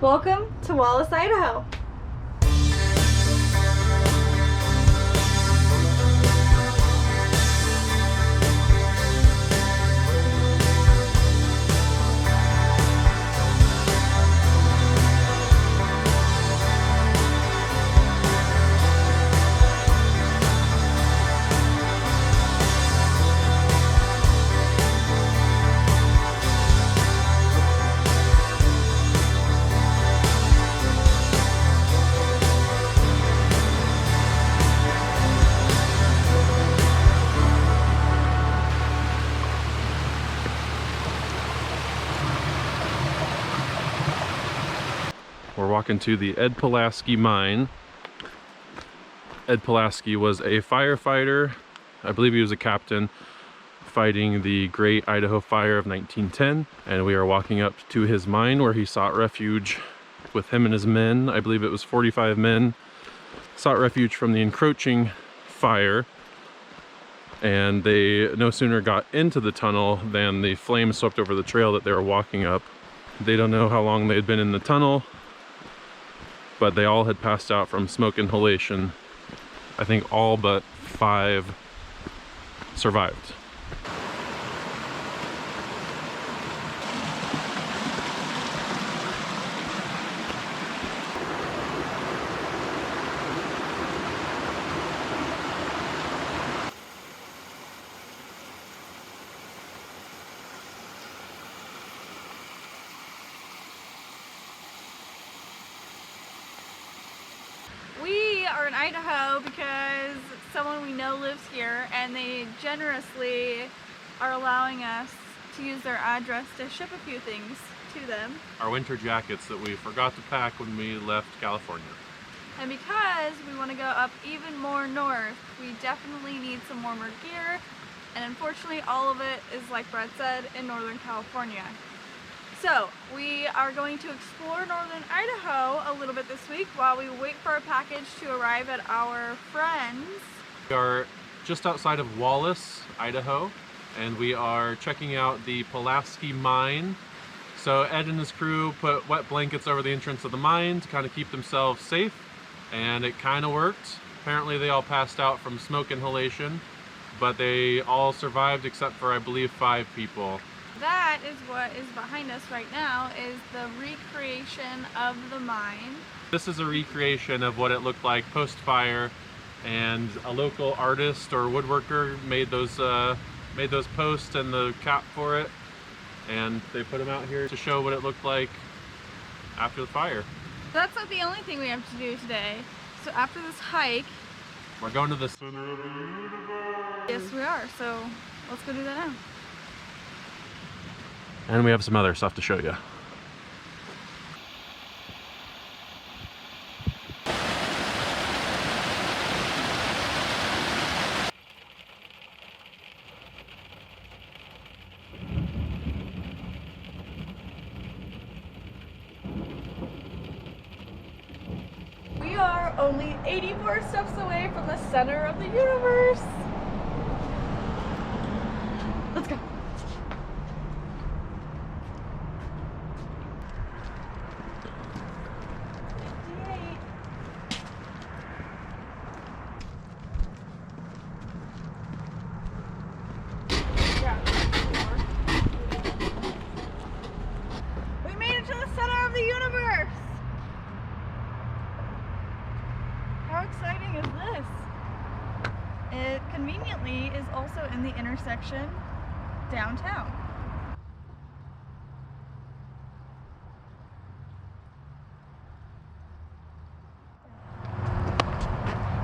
Welcome to Wallace, Idaho. We're walking to the Pulaski Mine. Ed Pulaski was a firefighter. I believe he was a captain fighting the Great Idaho Fire of 1910. And we are walking up to his mine where he sought refuge with him and his men. I believe it was 45 men. Sought refuge from the encroaching fire. And they no sooner got into the tunnel than the flames swept over the trail that they were walking up. They don't know how long they had been in the tunnel, but they all had passed out from smoke inhalation. I think all but 5 survived. We are in Idaho because someone we know lives here, and they generously are allowing us to use their address to ship a few things to them. Our winter jackets that we forgot to pack when we left California. And because we want to go up even more north, we definitely need some warmer gear, and unfortunately all of it is, like Brad said, in Northern California. So we are going to explore northern Idaho a little bit this week while we wait for our package to arrive at our friends. We are just outside of Wallace, Idaho, and we are checking out the Pulaski Mine. So Ed and his crew put wet blankets over the entrance of the mine to kind of keep themselves safe, and it kind of worked. Apparently they all passed out from smoke inhalation, but they all survived except for, I believe, 5 people. That is what is behind us right now, is the recreation of the mine. This is a recreation of what it looked like post-fire, and a local artist or woodworker made those posts and the cap for it, and they put them out here to show what it looked like after the fire. That's not the only thing we have to do today. So after this hike, we're going to the center of the universe. Yes, we are. So let's go do that now. And we have some other stuff to show you. We are only 84 steps away from the center of the universe. Let's go. How exciting is this? It conveniently is also in the intersection downtown.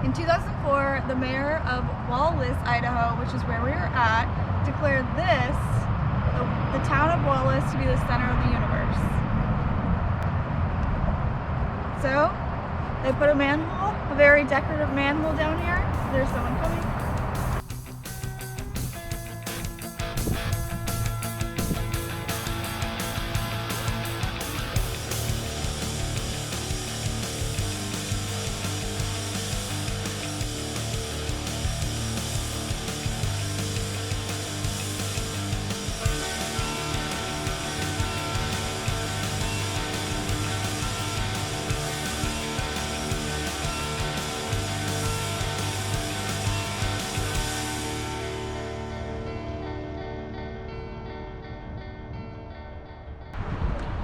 In 2004, the mayor of Wallace, Idaho, which is where we are at, declared this, the town of Wallace, to be the center of the universe. So, they put a manhole, a very decorative manhole down here. There's someone coming.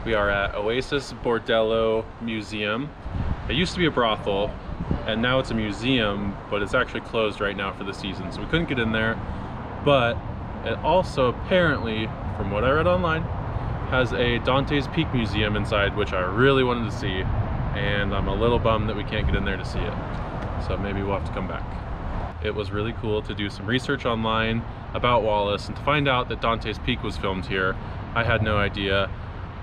We are at Oasis Bordello Museum. It used to be a brothel, and now it's a museum, but it's actually closed right now for the season, so we couldn't get in there. But it also apparently, from what I read online, has a Dante's Peak museum inside, which I really wanted to see, and I'm a little bummed that we can't get in there to see it. So maybe we'll have to come back. It was really cool to do some research online about Wallace and to find out that Dante's Peak was filmed here. I had no idea,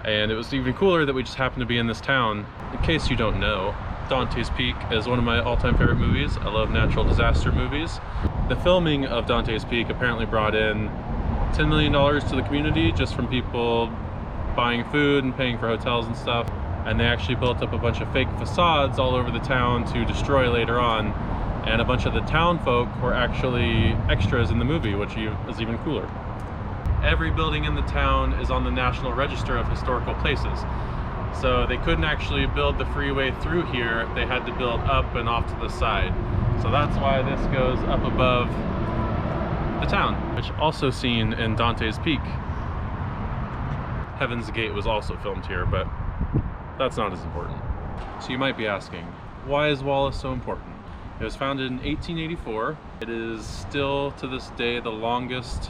and it was even cooler that we just happened to be in this town. In case you don't know, Dante's Peak is one of my all-time favorite movies. I love natural disaster movies. The filming of Dante's Peak apparently brought in $10 million to the community just from people buying food and paying for hotels and stuff. And they actually built up a bunch of fake facades all over the town to destroy later on. And a bunch of the town folk were actually extras in the movie, which is even cooler. Every building in the town is on the National Register of Historical Places. So they couldn't actually build the freeway through here. They had to build up and off to the side. So that's why this goes up above the town, which also seen in Dante's Peak. Heaven's Gate was also filmed here, but that's not as important. So you might be asking, why is Wallace so important? It was founded in 1884. It is still to this day the largest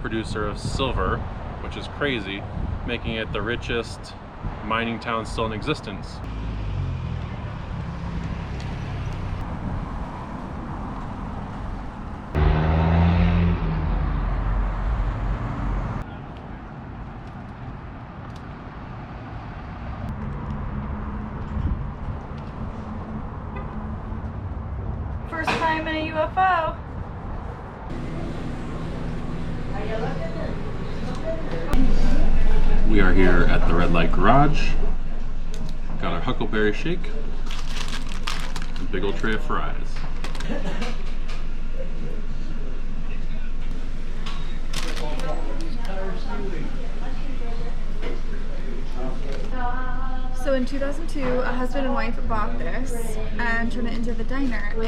producer of silver, which is crazy, making it the richest mining town still in existence. First time in a UFO. We are here at the Red Light Garage. Got our huckleberry shake. A big old tray of fries. So in 2002, a husband and wife bought this and turned it into the diner. And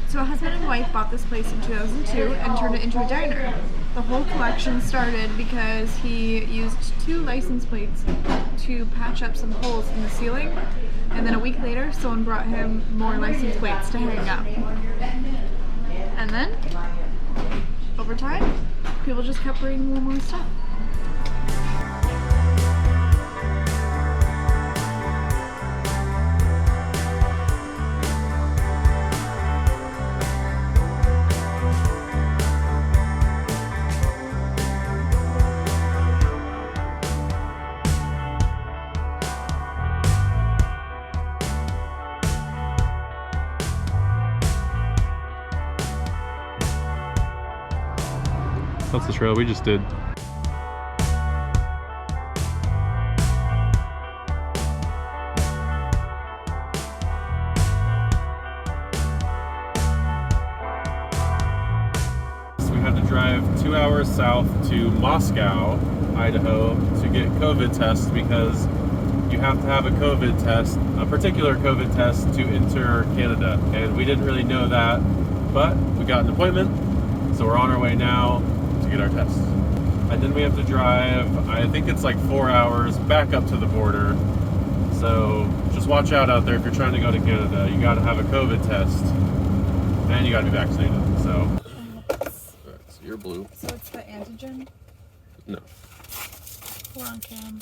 so a husband and wife bought this place in 2002 and turned it into a diner. The whole collection started because he used 2 license plates to patch up some holes in the ceiling, and then a week later someone brought him more license plates to hang up. And then, over time, people just kept bringing more and more stuff. That's the trail we just did. So we had to drive 2 hours south to Moscow, Idaho, to get COVID tests because you have to have a COVID test, a particular COVID test, to enter Canada. And we didn't really know that, but we got an appointment, so we're on our way now to get our tests. And then we have to drive, I think it's like 4 hours back up to the border. So just watch out there if you're trying to go to Canada. You gotta have a COVID test and you gotta be vaccinated. So, so you're blue. So it's the antigen? No. We're on cam.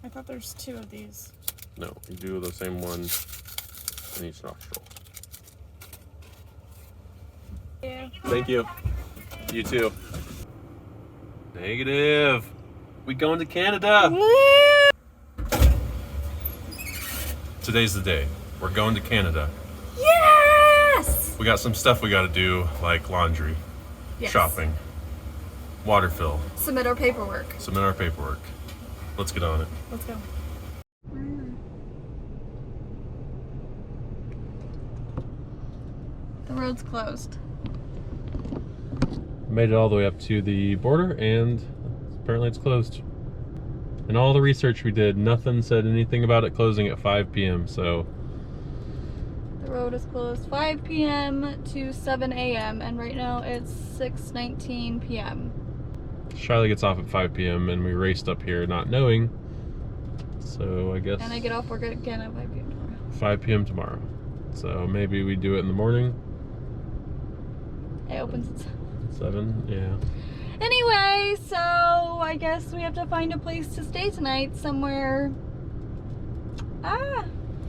I thought there's 2 of these. No, you do the same one in each nostril. Yeah. Thank you. You too. Negative. We going to Canada. Today's the day. We're going to Canada. Yes! We got some stuff we got to do, like laundry, Yes. shopping, water fill, Submit our paperwork. submit our paperwork. Let's get on it. Let's go. The road's closed. Made it all the way up to the border, and apparently it's closed. And all the research we did, nothing said anything about it closing at 5 p.m. So The road is closed 5 p.m. to 7 a.m. and right now it's 6:19 p.m. Shyla gets off at 5 p.m. and we raced up here not knowing. So I guess... And I get off work again at 5 p.m. tomorrow. 5 p.m. tomorrow. So maybe we do it in the morning. It opens at 7. 7, yeah. Anyway, so I guess we have to find a place to stay tonight somewhere.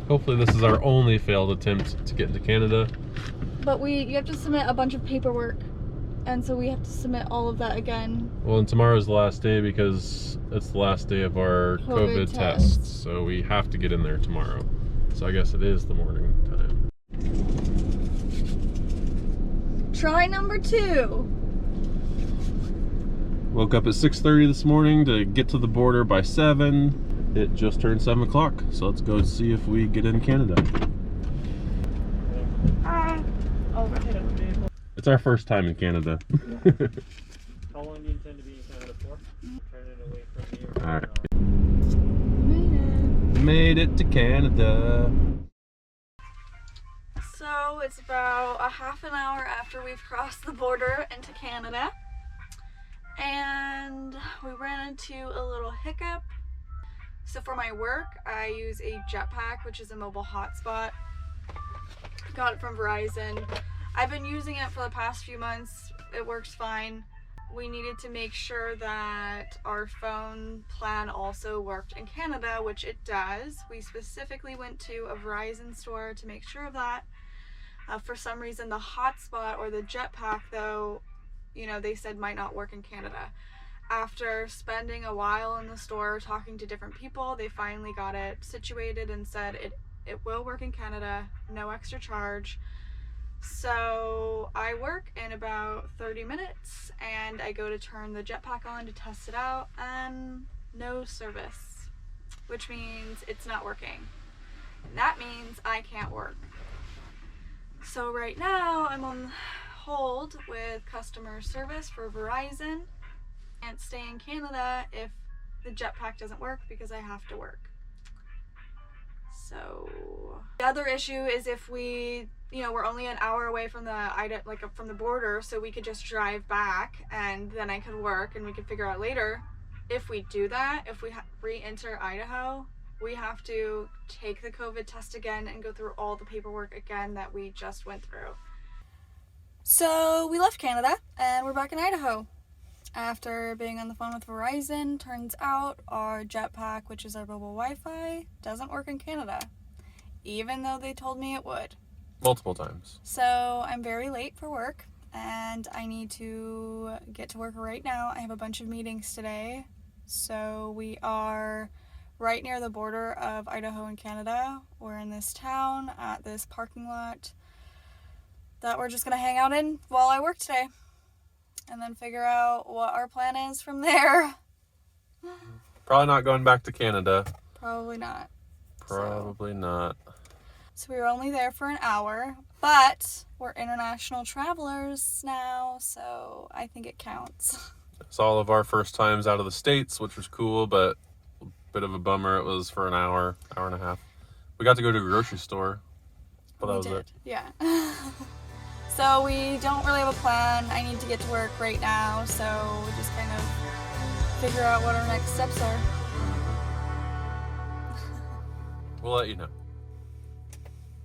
Hopefully this is our only failed attempt to get into Canada. But you have to submit a bunch of paperwork. And so we have to submit all of that again. Well, and tomorrow's the last day because it's the last day of our COVID tests. So we have to get in there tomorrow. So I guess it is the morning time. Try number 2. Woke up at 6:30 this morning to get to the border by 7. It just turned 7 o'clock. So let's go see if we get in Canada. It's our first time in Canada. How long do you intend to be in Canada for? Turning away from you. Alright. Made Made it to Canada. So it's about a half an hour after we've crossed the border into Canada. And we ran into a little hiccup. So for my work, I use a jetpack, which is a mobile hotspot. Got it from Verizon. I've been using it for the past few months. It works fine. We needed to make sure that our phone plan also worked in Canada, which it does. We specifically went to a Verizon store to make sure of that. For some reason, the hotspot or the jetpack, though, you know, they said might not work in Canada. After spending a while in the store talking to different people, they finally got it situated and said it will work in Canada, no extra charge. So I work in about 30 minutes and I go to turn the jetpack on to test it out and no service, which means it's not working. And that means I can't work. So right now I'm on hold with customer service for Verizon. Can't stay in Canada if the jetpack doesn't work because I have to work. So the other issue is if we, you know, we're only an hour away from the border, so we could just drive back and then I could work and we could figure out later. If we do that, if we re-enter Idaho, we have to take the COVID test again and go through all the paperwork again that we just went through. So we left Canada and we're back in Idaho. After being on the phone with Verizon, turns out our jetpack, which is our mobile Wi-Fi, doesn't work in Canada, even though they told me it would. Multiple times. So I'm very late for work and I need to get to work right now. I have a bunch of meetings today. So we are right near the border of Idaho and Canada. We're in this town at this parking lot that we're just gonna hang out in while I work today. And then figure out what our plan is from there. Probably not going back to Canada. Probably not. Probably not. So we were only there for an hour, but we're international travelers now, so I think it counts. It's all of our first times out of the States, which was cool, but a bit of a bummer. It was for an hour and a half. We got to go to a grocery store, but that was it. Yeah. So we don't really have a plan. I need to get to work right now, so we just kind of figure out what our next steps are. We'll let you know.